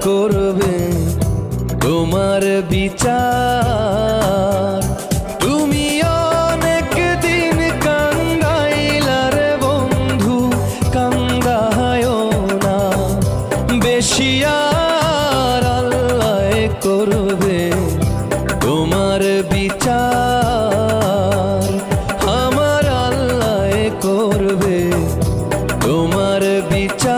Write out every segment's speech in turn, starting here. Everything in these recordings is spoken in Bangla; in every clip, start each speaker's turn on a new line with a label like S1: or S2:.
S1: করবে তোমার বিচার। তুমি অনেক দিন কান্দাইলার বন্ধু, কান্দায়ও না বেশি, আর আল্লাহ করবে তোমার বিচার। আমার আল্লাহ করবে তোমার বিচার।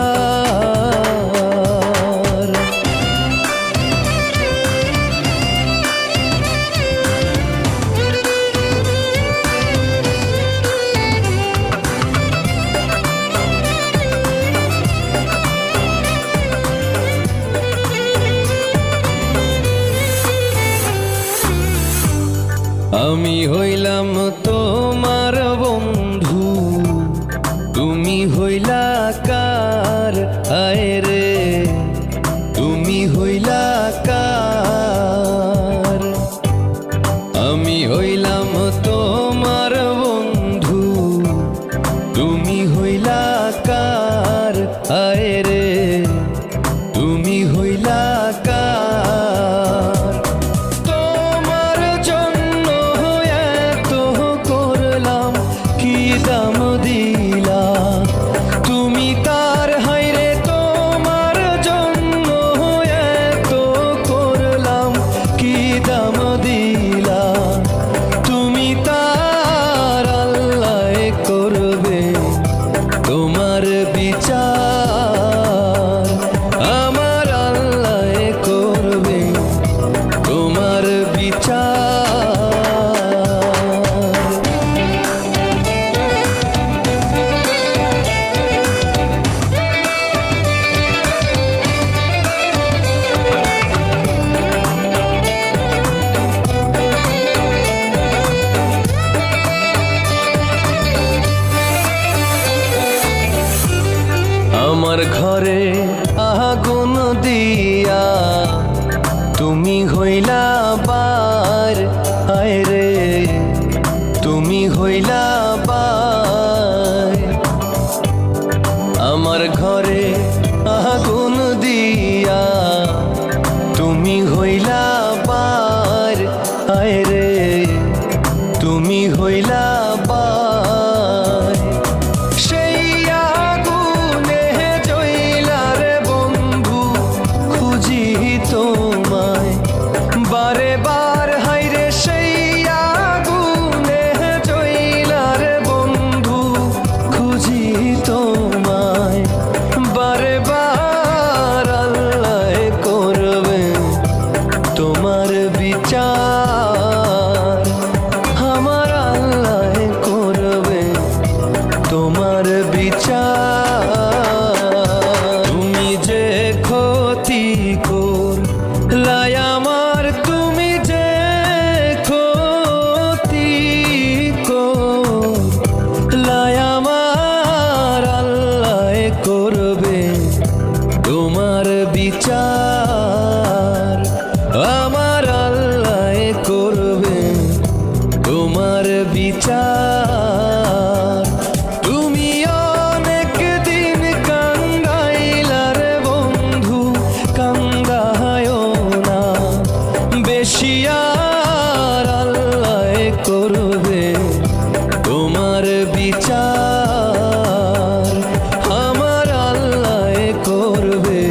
S1: আমি হইলাম তোমার বন্ধু, তুমি হইলা কার? হায় রে তুমি হইলা কার? আমি হইলাম তোমার বন্ধু, তুমি হইলা কার? হায় রে তুমি হইলা কার? তোমার জন্য এত করলাম, কি দাম দিলা তুমি তার? হায়রে তোমার জন্য এত করলাম, কি দাম দিলা তুমি তার? আল্লাহ করবে তোমার বিচার। আমার আল্লাহ করবে তোমার বিচার। আমার ঘরে আগুন দিয়া তুমি হইলা বার, হায় রে তুমি হইলা বার। আমার ঘরে আগুন দিয়া তুমি হইলা বার, হায় রে তুমি হইলা বার। সেই আগুনে জ্বইলার বন্ধু খুঁজি তোমায় বারে বার, হায়রে সেই আগুনে জ্বইলার বন্ধু খুঁজি তোমায় বারে বার। আল্লাহ করবে তোমার বিচার। আমার আল্লাহ করবে তোমার বিচার। তুমি যে ক্ষতি করলাই আমার, তুমি যে ক্ষতি করলাই আমার, আল্লাহ করবে তোমার বিচার। আমার আল্লাহ করবে তোমার বিচার। তুমি অনেক দিন কান্দাইলার বন্ধু, কান্দায়ও না বেশি, আর আল্লাহ করবে তোমার বিচার। আমার আল্লাহ করবে